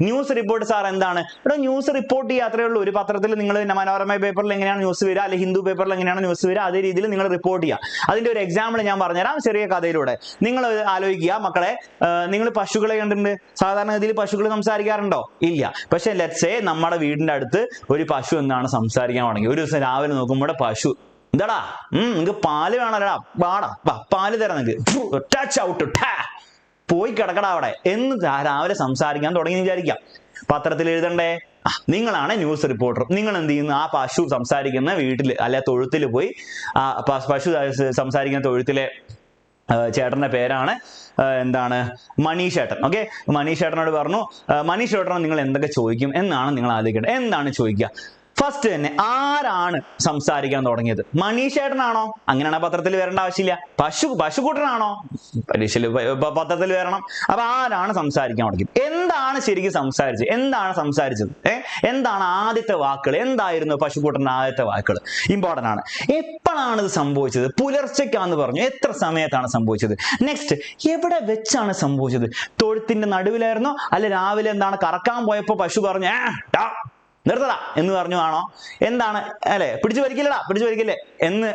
News report sir എന്താണ്? ഇവിടെ news report ചെയ്യാത്രേ ഉള്ളൂ. ഒരു പത്രത്തിൽ നിങ്ങൾ മനോരമ പേപ്പറിൽ എങ്ങനെയാണ് ന്യൂസ് വരിക, അല്ലെങ്കിൽ ഹിന്ദു പേപ്പറിൽ എങ്ങനെയാണ് ന്യൂസ് വരിക, അതേ രീതിയിൽ നിങ്ങൾ റിപ്പോർട്ട് ചെയ്യുക. അതിന്റെ ഒരു എക്സാമ്പിൾ ഞാൻ പറഞ്ഞുതരാം ചെറിയ കഥയിലൂടെ. നിങ്ങൾ ആലോചിക്കുക മക്കളെ, നിങ്ങൾ പശുക്കളെ കണ്ടിട്ടുണ്ട്? സാധാരണഗതിയിൽ പശുക്കൾ സംസാരിക്കാറുണ്ടോ? ഇല്ല. പക്ഷെ ലെറ്റ്സ് സേ നമ്മുടെ വീടിന്റെ അടുത്ത് ഒരു പശു എന്താണ് സംസാരിക്കാൻ തുടങ്ങി. ഒരു ദിവസം രാവിലെ നോക്കുമ്പോൾ പശു, എന്താടാ നിങ്ങക്ക് പാല് വേണല്ലടാ, വാടാ പാല് തരാം നിങ്ങക്ക്, ടച്ച് ഔട്ട്, പോയി കിടക്കടാ അവിടെ എന്ന് രാവിലെ സംസാരിക്കാൻ തുടങ്ങി വിചാരിക്കാം. പത്രത്തിൽ എഴുതണ്ടേ? നിങ്ങളാണ് ന്യൂസ് റിപ്പോർട്ടർ. നിങ്ങൾ എന്ത് ചെയ്യുന്നു? ആ പശു സംസാരിക്കുന്ന വീട്ടിൽ അല്ലെ തൊഴുത്തിൽ പോയി, ആ പശു സംസാരിക്കുന്ന തൊഴുത്തിലെ ചേട്ടന്റെ പേരാണ് എന്താണ്, മനീഷേട്ടൻ. ഓക്കെ, മനീഷേട്ടനോട് പറഞ്ഞു, മനീഷേട്ടനോട് നിങ്ങൾ എന്തൊക്കെ ചോദിക്കും എന്നാണ് നിങ്ങൾ ആലോചിക്കേണ്ടത്. എന്താണ് ചോദിക്കുക? ഫസ്റ്റ് തന്നെ ആരാണ് സംസാരിക്കാൻ തുടങ്ങിയത്? മനീഷേട്ടനാണോ? അങ്ങനെയാണ് പത്രത്തിൽ വരേണ്ട ആവശ്യമില്ല. പശുക്കൂട്ടനാണോ? പരീക്ഷയിൽ പത്രത്തിൽ വരണം. അപ്പൊ ആരാണ് സംസാരിക്കാൻ തുടങ്ങിയത്? എന്താണ് ശരിക്കും സംസാരിച്ചത്? എന്താണ് സംസാരിച്ചത്? എന്താണ് ആദ്യത്തെ വാക്കുകൾ? എന്തായിരുന്നു പശുക്കൂട്ടന്റെ ആദ്യത്തെ വാക്കുകൾ? ഇമ്പോർട്ടന്റ് ആണ്. എപ്പോഴാണ് ഇത് സംഭവിച്ചത്? പുലർച്ചയ്ക്കാന്ന് പറഞ്ഞു. എത്ര സമയത്താണ് സംഭവിച്ചത്? നെക്സ്റ്റ്, എവിടെ വെച്ചാണ് സംഭവിച്ചത്? തൊഴുത്തിന്റെ നടുവിലായിരുന്നോ? അല്ലെ രാവിലെ എന്താണ് കറക്കാൻ പോയപ്പോ പശു പറഞ്ഞു നിർത്തടാ എന്ന് പറഞ്ഞു ആണോ? എന്താണ് അല്ലെ, പിടിച്ചു വലിക്കില്ലേ എന്ന്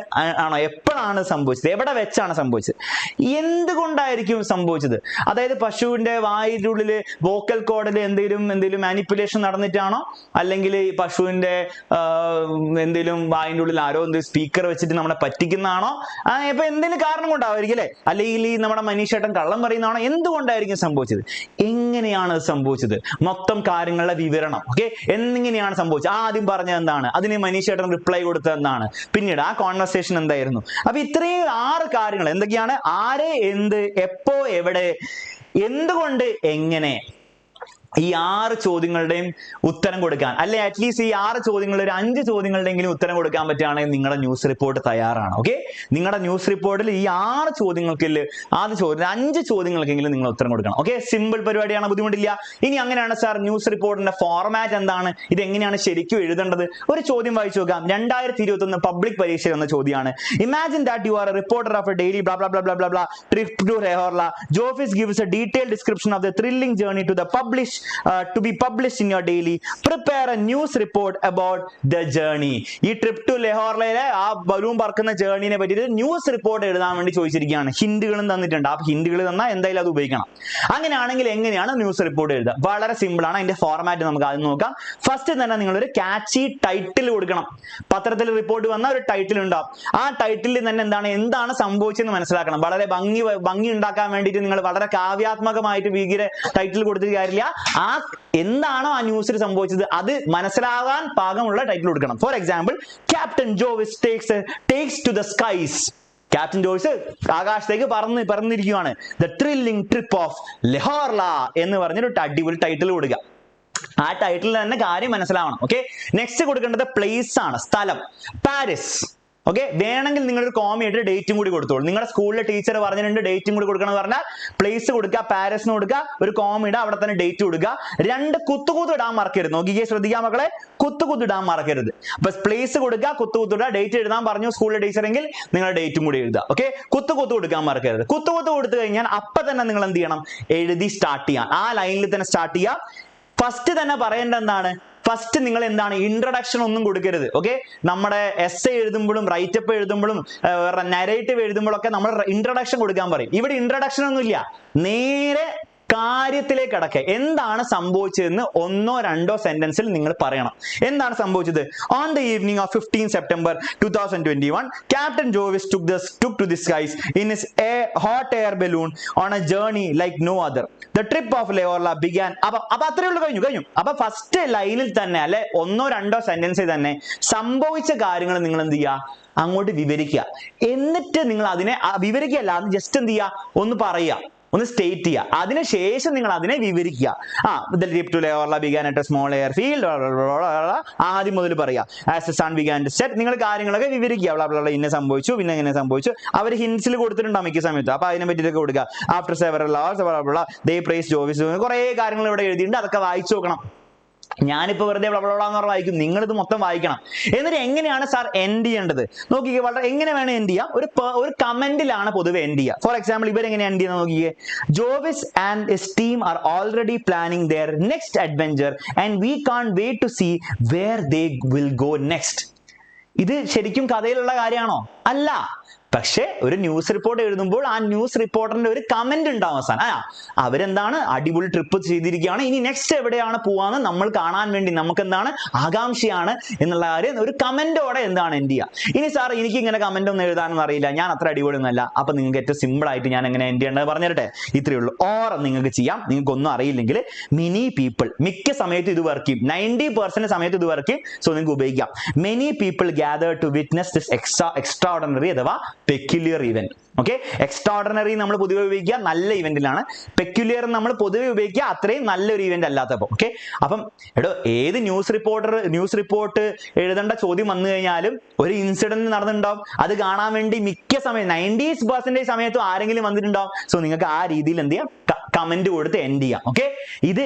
ആണോ? എപ്പോഴാണ് സംഭവിച്ചത്? എവിടെ വെച്ചാണ് സംഭവിച്ചത്? എന്തുകൊണ്ടായിരിക്കും സംഭവിച്ചത്? അതായത് പശുവിന്റെ വായുടെ ഉള്ളില് വോക്കൽ കോഡിൽ എന്തെങ്കിലും മാനിപ്പുലേഷൻ നടന്നിട്ടാണോ? അല്ലെങ്കിൽ ഈ പശുവിന്റെ എന്തെങ്കിലും വായിന്റെ ഉള്ളിൽ ആരോ സ്പീക്കർ വെച്ചിട്ട് നമ്മളെ പറ്റിക്കുന്നതാണോ? ഇപ്പൊ എന്തെങ്കിലും കാരണം കൊണ്ടാവായിരിക്കും അല്ലെ? അല്ലെങ്കിൽ ഈ നമ്മുടെ മനീഷേട്ടൻ കള്ളം പറയുന്നതാണോ? എന്തുകൊണ്ടായിരിക്കും സംഭവിച്ചത്? എങ്ങനെയാണ് സംഭവിച്ചത്? മൊത്തം കാര്യങ്ങളുടെ വിവരണം. ഓക്കെ, എന്നിങ്ങനെയാണ് സംഭവിച്ചത്. ആദ്യം പറഞ്ഞത് എന്താണ്? അതിന് മനീഷേട്ടൻ റിപ്ലൈ കൊടുത്തത് എന്താണ്? പിന്നീട് ആ കോൺവെർസേഷൻ എന്തായിരുന്നു? അപ്പൊ ഇത്രയും 6 കാര്യങ്ങൾ എന്തൊക്കെയാണ്? ആരെ, എന്ത്, എപ്പോ, എവിടെ, എന്തുകൊണ്ട്, എങ്ങനെ, ഈ 6 ചോദ്യങ്ങളുടെയും ഉത്തരം കൊടുക്കാൻ, അല്ലെ അറ്റ്ലീസ്റ്റ് ഈ 6 ചോദ്യങ്ങളിൽ ഒരു 5 ചോദ്യങ്ങളുടെയെങ്കിലും ഉത്തരം കൊടുക്കാൻ പറ്റുകയാണെങ്കിൽ നിങ്ങളുടെ ന്യൂസ് റിപ്പോർട്ട് തയ്യാറാണ്. ഓക്കെ, നിങ്ങളുടെ ന്യൂസ് റിപ്പോർട്ടിൽ ഈ 6 ചോദ്യങ്ങൾക്ക് ആദ്യ ചോദ്യം 5 ചോദ്യങ്ങൾക്കെങ്കിലും നിങ്ങൾ ഉത്തരം കൊടുക്കണം. ഓക്കെ, സിമ്പിൾ പരിപാടിയാണ്, ബുദ്ധിമുട്ടില്ല. ഇനി അങ്ങനെയാണ് സാർ ന്യൂസ് റിപ്പോർട്ടിന്റെ ഫോർമാറ്റ് എന്താണ്? ഇത് എങ്ങനെയാണ് ശരിക്കും എഴുതേണ്ടത്? ഒരു ചോദ്യം വായിച്ചു നോക്കാം. 2021 പബ്ലിക് പരീക്ഷ എന്ന ചോദ്യമാണ്. Imagine that you are a reporter of a daily bla bla bla bla bla trip to ലെഹോർല. ജോഫിസ് gives a detailed description of the thrilling journey to the to be published in your daily. Prepare a news report about the journey. ഈ trip to ലെഹോർലയിലെ ആ balloon പറക്കുന്ന ജേർണിനെ പറ്റിയിട്ട് news report എഴുതാൻ വേണ്ടി ചോദിച്ചിരിക്കുകയാണ്. ഹിന്റുകളും തന്നിട്ടുണ്ട്. ആ ഹിന്റുകൾ തന്നാൽ എന്തായാലും അത് ഉപയോഗിക്കണം. അങ്ങനെയാണെങ്കിൽ എങ്ങനെയാണ് ന്യൂസ് റിപ്പോർട്ട് എഴുതുക? വളരെ സിമ്പിൾ ആണ്. അതിന്റെ ഫോർമാറ്റ് നമുക്ക് ആദ്യം നോക്കാം. ഫസ്റ്റ് തന്നെ നിങ്ങളൊരു കാച്ചി ടൈറ്റിൽ കൊടുക്കണം. പത്രത്തിൽ റിപ്പോർട്ട് വന്ന ഒരു ടൈറ്റിൽ ഉണ്ടാവും. ആ ടൈറ്റിലിൽ തന്നെ എന്താണ് സംഭവിച്ചതെന്ന് മനസ്സിലാക്കണം. വളരെ ഭംഗി ഉണ്ടാക്കാൻ വേണ്ടിയിട്ട് നിങ്ങൾ വളരെ കാവ്യാത്മകമായിട്ട് ഭീകര ടൈറ്റിൽ കൊടുത്തിട്ട് കാര്യമില്ല. ആ എന്താണോ ആ ന്യൂസിൽ സംഭവിച്ചത് അത് മനസ്സിലാകാൻ പാകമുള്ള ടൈറ്റിൽ കൊടുക്കണം. For example, captain Jovis takes to the skies. Captain Jovis ആകാശത്തേക്ക് പറന്നിരിക്കുകയാണ്. ദ ത്രില്ലിംഗ് ട്രിപ്പ് ഓഫ് ലെഹോർല എന്ന് പറഞ്ഞൊരു അടിപൊളി ടൈറ്റിൽ കൊടുക്കുക. ആ ടൈറ്റിൽ തന്നെ കാര്യം മനസ്സിലാവണം. ഓക്കെ, നെക്സ്റ്റ് കൊടുക്കേണ്ടത് പ്ലേസ് ആണ്, സ്ഥലം. പാരീസ്. ഓക്കെ, വേണമെങ്കിൽ നിങ്ങൾ ഒരു കോമയായിട്ട് ഡേറ്റും കൂടി കൊടുത്തോളൂ. നിങ്ങളുടെ സ്കൂളിലെ ടീച്ചർ പറഞ്ഞിട്ടുണ്ട് ഡേറ്റും കൂടി കൊടുക്കണം എന്ന് പറഞ്ഞാൽ പ്ലേസ് കൊടുക്കുക, പാരീസിന് കൊടുക്കുക, ഒരു കോമ ഇടുക, അവിടെ തന്നെ ഡേറ്റ് കൊടുക്കുക. 2 കുത്തുകൂത്ത് ഇടാൻ മറക്കരുത്. നോക്കിക്കേ, ശ്രദ്ധിക്കാൻ മക്കളെ, കുത്തുകൂത്ത് ഇടാൻ മറക്കരുത്. അപ്പൊ പ്ലേസ് കൊടുക്കുക, കുത്തുകൂത്ത് ഇടുക, ഡേറ്റ് എഴുതാൻ പറഞ്ഞു സ്കൂളിലെ ടീച്ചറെങ്കിൽ നിങ്ങൾ ഡേറ്റും കൂടി എഴുതുക. ഓക്കെ, കുത്തുകൂത്ത് കൊടുക്കാൻ മറക്കരുത്. കുത്തുകൂത്ത് കൊടുത്തു കഴിഞ്ഞാൽ അപ്പൊ തന്നെ നിങ്ങൾ എന്ത് ചെയ്യണം? എഴുതി സ്റ്റാർട്ട് ചെയ്യാം. ആ ലൈനിൽ തന്നെ സ്റ്റാർട്ട് ചെയ്യാം. ഫസ്റ്റ് തന്നെ പറയേണ്ട എന്താണ്? ഫസ്റ്റ് നിങ്ങൾ എന്താണ്, ഇൻട്രൊഡക്ഷൻ ഒന്നും കൊടുക്കരുത്. ഓക്കെ, നമ്മുടെ എസ് എഴുതുമ്പോഴും റൈറ്റപ്പ് എഴുതുമ്പോഴും നരേറ്റീവ് എഴുതുമ്പോഴൊക്കെ നമ്മൾ ഇൻട്രൊഡക്ഷൻ കൊടുക്കാൻ പറയും. ഇവിടെ ഇൻട്രൊഡക്ഷൻ ഒന്നും ഇല്ല. നേരെ കാര്യത്തിലേക്ക് കടക്കുക. എന്താണ് സംഭവിച്ചതെന്ന് 1 or 2 സെന്റൻസിൽ നിങ്ങൾ പറയണം. എന്താണ് സംഭവിച്ചത്? On the evening of 15 September 2021 Captain Jovis took to the skies in his hot air balloon on a journey like no other. The trip of Leorla began. അപ്പൊ അത്രേ ഉള്ളൂ, കഴിഞ്ഞു. അപ്പൊ ഫസ്റ്റ് ലൈനിൽ തന്നെ അല്ലെ 1 or 2 സെന്റൻസിൽ തന്നെ സംഭവിച്ച കാര്യങ്ങൾ നിങ്ങൾ എന്ത് ചെയ്യുക? അങ്ങോട്ട് വിവരിക്കുക. എന്നിട്ട് നിങ്ങൾ അതിനെ വിവരിക്കുകയല്ല, അത് ജസ്റ്റ് എന്ത് ചെയ്യുക? ഒന്ന് പറയുക, ഒന്ന് സ്റ്റേറ്റ് ചെയ്യുക. അതിനുശേഷം നിങ്ങൾ അതിനെ വിവരിക്കുക. The trip to Leorla began at a small airfield. ആദ്യം മുതൽ പറയാ. As the sun began to set. നിങ്ങൾ കാര്യങ്ങളൊക്കെ വിവരിക്കുക. ഇന്നെ സംഭവിച്ചു, പിന്നെ എങ്ങനെ സംഭവിച്ചു. അവർ ഹിൻസിൽ കൊടുത്തിട്ടുണ്ടാവും മിക്ക സമയത്ത്. അപ്പൊ അതിനെ പറ്റിയൊക്കെ കൊടുക്കുക. After several hours they praised Jovis. കുറെ കാര്യങ്ങൾ ഇവിടെ എഴുതിയിട്ടുണ്ട്, അതൊക്കെ വായിച്ചു നോക്കണം. ഞാനിപ്പോൾ വെറുതെ ബ്ലബ്ലാന്ന് പറഞ്ഞ് വായിക്കും, നിങ്ങളിത് മൊത്തം വായിക്കണം. എന്നിട്ട് എങ്ങനെയാണ് സാർ എൻഡ് ചെയ്യേണ്ടത് നോക്കിക്കേ. വളരെ എങ്ങനെ വേണം എൻഡ് ചെയ്യുക? ഒരു കമന്റിലാണ് പൊതുവെ എൻഡ് ചെയ്യുക. ഫോർ എക്സാമ്പിൾ ഇവരെങ്ങനെ എൻഡ് ചെയ്യുന്നത് നോക്കിക്കേ. Jovis and his team are already planning their next adventure and we can't wait to see where they will go next. ഇത് ശരിക്കും കഥയിലുള്ള കാര്യമാണോ? അല്ല. പക്ഷെ ഒരു ന്യൂസ് റിപ്പോർട്ട് എഴുതുമ്പോൾ ആ ന്യൂസ് റിപ്പോർട്ടറിന്റെ ഒരു കമന്റ് ഉണ്ടാവും അവസാനം. അവരെന്താണ് അടിപൊളി ട്രിപ്പ് ചെയ്തിരിക്കുകയാണ്, ഇനി നെക്സ്റ്റ് എവിടെയാണ് പോവാന്ന് നമ്മൾ കാണാൻ വേണ്ടി നമുക്ക് എന്താണ് ആകാംക്ഷയാണ് എന്നുള്ള കാര്യം ഒരു കമന്റോടെ എന്താണ് എൻഡ് ചെയ്യുക. ഇനി സാർ എനിക്ക് ഇങ്ങനെ കമന്റ് ഒന്നും എഴുതാനൊന്നും അറിയില്ല, ഞാൻ അത്ര അടിപൊളിയൊന്നുമല്ല, അപ്പൊ നിങ്ങൾക്ക് ഏറ്റവും സിമ്പിൾ ആയിട്ട് ഞാൻ എങ്ങനെ എൻഡ് ചെയ്യേണ്ടത് പറഞ്ഞു തരട്ടെ. ഇത്രയേ ഉള്ളൂ. ഓർ നിങ്ങൾക്ക് ചെയ്യാം, നിങ്ങൾക്ക് ഒന്നും അറിയില്ലെങ്കിൽ മെനി പീപ്പിൾ, മിക്ക സമയത്തും ഇത് വർക്ക് ചെയ്യും, 90% സമയത്ത് ഇത് വർക്ക് ചെയ്യും. സോ നിങ്ങൾക്ക് ഉപയോഗിക്കാം. Many people gather to witness this extraordinary അഥവാ പെക്യുലിയർ ഇവന്റ്. ഓക്കെ, എക്സ്ട്രാordinary നമ്മൾ പൊതുവെ ഉപയോഗിക്കുക നല്ല ഇവന്റിലാണ്, പെക്യുലിയർ നമ്മൾ പൊതുവെ ഉപയോഗിക്കുക അത്രയും നല്ലൊരു ഇവന്റ് അല്ലാത്തപ്പോൾ. ഓക്കെ, അപ്പം ഏത് ന്യൂസ് റിപ്പോർട്ട് എഴുതേണ്ട ചോദ്യം വന്നു കഴിഞ്ഞാലും ഒരു ഇൻസിഡന്റ് നടന്നിട്ടുണ്ടാവും, അത് കാണാൻ വേണ്ടി മിക്ക സമയം 90% സമയത്തും ആരെങ്കിലും വന്നിട്ടുണ്ടാവും. സോ നിങ്ങൾക്ക് ആ രീതിയിൽ എന്ത് ചെയ്യാം, കമന്റ് കൊടുത്ത് എൻഡ് ചെയ്യാം. ഓക്കെ, ഇത്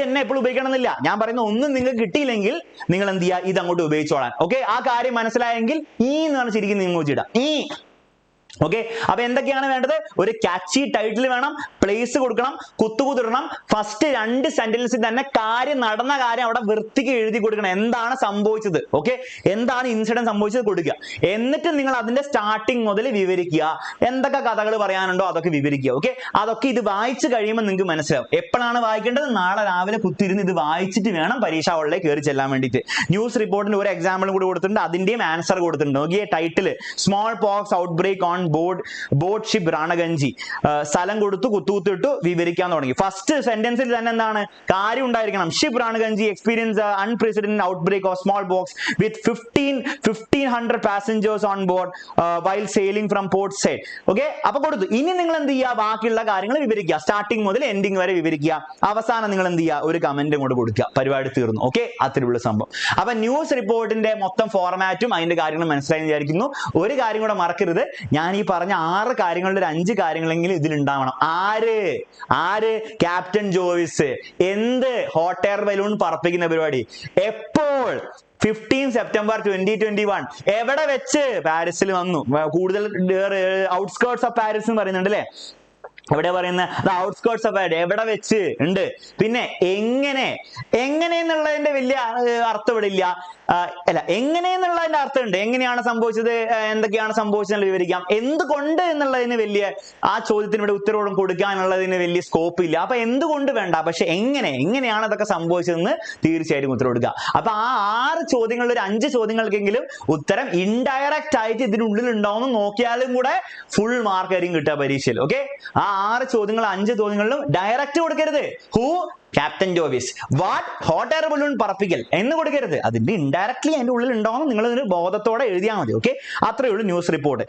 തന്നെ എപ്പോഴും ഉപയോഗിക്കണമെന്നില്ല. ഞാൻ പറയുന്ന ഒന്നും നിങ്ങൾക്ക് കിട്ടിയില്ലെങ്കിൽ നിങ്ങൾ എന്ത് ചെയ്യുക, ഇത് അങ്ങോട്ട് ഉപയോഗിച്ചോളാൻ. ഓക്കെ, ആ കാര്യം മനസ്സിലായെങ്കിൽ ഈ എന്ന് പറഞ്ഞ ശരിക്കും നിങ്ങൾ വെച്ചിടാം ഈ. ഓക്കെ, അപ്പൊ എന്തൊക്കെയാണ് വേണ്ടത്? ഒരു ക്യാച്ചി ടൈറ്റിൽ വേണം, പ്ലേസ് കൊടുക്കണം, കുത്തുകുതിരണം. ഫസ്റ്റ് 2 സെന്റൻസിൽ തന്നെ നടന്ന കാര്യം അവിടെ വൃത്തിക്ക് എഴുതി കൊടുക്കണം. എന്താണ് സംഭവിച്ചത്, ഓക്കെ, എന്താണ് ഇൻസിഡന്റ് സംഭവിച്ചത് കൊടുക്കുക. എന്നിട്ട് നിങ്ങൾ അതിന്റെ സ്റ്റാർട്ടിങ് മുതൽ വിവരിക്കുക. എന്തൊക്കെ കഥകൾ പറയാനുണ്ടോ അതൊക്കെ വിവരിക്കുക. ഓക്കെ, അതൊക്കെ ഇത് വായിച്ചു കഴിയുമ്പോൾ നിങ്ങൾക്ക് മനസ്സിലാവും. എപ്പോഴാണ് വായിക്കേണ്ടത്? നാളെ രാവിലെ കുത്തിരുന്ന് ഇത് വായിച്ചിട്ട് വേണം പരീക്ഷ ഹാളിലേക്ക് കയറി ചെല്ലാൻ വേണ്ടിയിട്ട്. ന്യൂസ് റിപ്പോർട്ടിന്റെ ഒരു എക്സാമ്പിളും കൂടി കൊടുത്തിട്ടുണ്ട്, അതിന്റെയും ആൻസർ കൊടുത്തിട്ടുണ്ട്. നോക്കിയേ, title smallpox outbreak on board ship റാണഗഞ്ചി. സ്ഥലം കൊടുത്തു, കുത്തുകുത്തിട്ടു, വിവരിക്കാൻ തുടങ്ങി. ഫസ്റ്റ് സെന്റൻസിൽ തന്നെ എന്താണ് കാര്യം ഉണ്ടായിരിക്കണം. ഷിപ്പ് റാണഗഞ്ചി experience unprecedented outbreak of smallpox with 1500 passengers on board while sailing from Port Said. Okay, അപ്പൊ കൊടുത്തു. ഇനി നിങ്ങൾ എന്ത് ചെയ്യുക, ബാക്കിയുള്ള കാര്യങ്ങൾ വിവരിക്കുക. സ്റ്റാർട്ടിങ് മുതൽ എൻഡിങ് വരെ വിവരിക്കുക. അവസാനം നിങ്ങൾ എന്ത് ചെയ്യുക, ഒരു കമന്റ് കൊണ്ട് കൊടുക്കുക. പരിപാടി തീർന്നു. ഓക്കെ, അത്രയുള്ള സംഭവം. അപ്പൊ ന്യൂസ് റിപ്പോർട്ടിന്റെ മൊത്തം ഫോർമാറ്റും അതിന്റെ കാര്യങ്ങളും മനസ്സിലായി വിചാരിക്കുന്നു. ഒരു കാര്യം കൂടെ മറക്കരുത്, ഞാൻ ഈ പറഞ്ഞ 6 കാര്യങ്ങളുടെ 5 കാര്യങ്ങളെങ്കിലും ഇതിലുണ്ടാവണം. ആര് ക്യാപ്റ്റൻ ജോയിസ് എന്ത് ഹോട്ട് എയർ ബലൂൺ പറപ്പിക്കുന്ന പരിപാടി എപ്പോൾ 15 സെപ്റ്റംബർ 2021 എവിടെ വെച്ച്? പാരീസിൽ വന്നു. കൂടുതൽ ഔട്ട്സ്കേർട്സ് ഓഫ് പാരീസ് എന്ന് പറയുന്നുണ്ട് അല്ലേ, എവിടെ പറയുന്ന ഔട്ട്സ്കേർട്സ് ഓഫ് പാരീസ് എവിടെ വെച്ച് ഉണ്ട്. പിന്നെ എങ്ങനെ എന്നുള്ളതിന്റെ വലിയ അർത്ഥം ഇവിടെ ഇല്ല. അല്ല, എങ്ങനെയെന്നുള്ളതിന്റെ അർത്ഥം ഉണ്ട്. എങ്ങനെയാണ് സംഭവിച്ചത്, എന്തൊക്കെയാണ് സംഭവിച്ചത് വിവരിക്കാം. എന്തുകൊണ്ട് എന്നുള്ളതിന് വലിയ ആ ചോദ്യത്തിന് ഇവിടെ ഉത്തരവോടും കൊടുക്കാനുള്ളതിന് വലിയ സ്കോപ്പ് ഇല്ല. അപ്പൊ എന്തുകൊണ്ട് വേണ്ട, പക്ഷെ എങ്ങനെയാണ് അതൊക്കെ സംഭവിച്ചതെന്ന് തീർച്ചയായിട്ടും ഉത്തരം കൊടുക്കുക. അപ്പൊ ആ 6 ചോദ്യങ്ങളിൽ ഒരു 5 ചോദ്യങ്ങൾക്കെങ്കിലും ഉത്തരം ഇൻഡയറക്റ്റ് ആയിട്ട് ഇതിനുള്ളിൽ ഉണ്ടാവുമെന്ന് നോക്കിയാലും കൂടെ ഫുൾ മാർക്ക് ആയിരിക്കും കിട്ടുക പരീക്ഷയിൽ. ഓക്കെ, ആ 6 ചോദ്യങ്ങൾ 5 ചോദ്യങ്ങളിലും ഡയറക്റ്റ് കൊടുക്കരുത്. Captain Jovis what hot air balloon പറപ്പിക്കൽ എന്ന് കൊടുക്കരുത്. അതിന്റെ ഇൻഡയറക്ട്ലി അതിന്റെ ഉള്ളിൽ ഉണ്ടാവുമെന്ന് നിങ്ങൾ ബോധത്തോടെ എഴുതിയാൽ മതി. ഓക്കെ, അത്രയേ ഉള്ളൂ ന്യൂസ് റിപ്പോർട്ട്.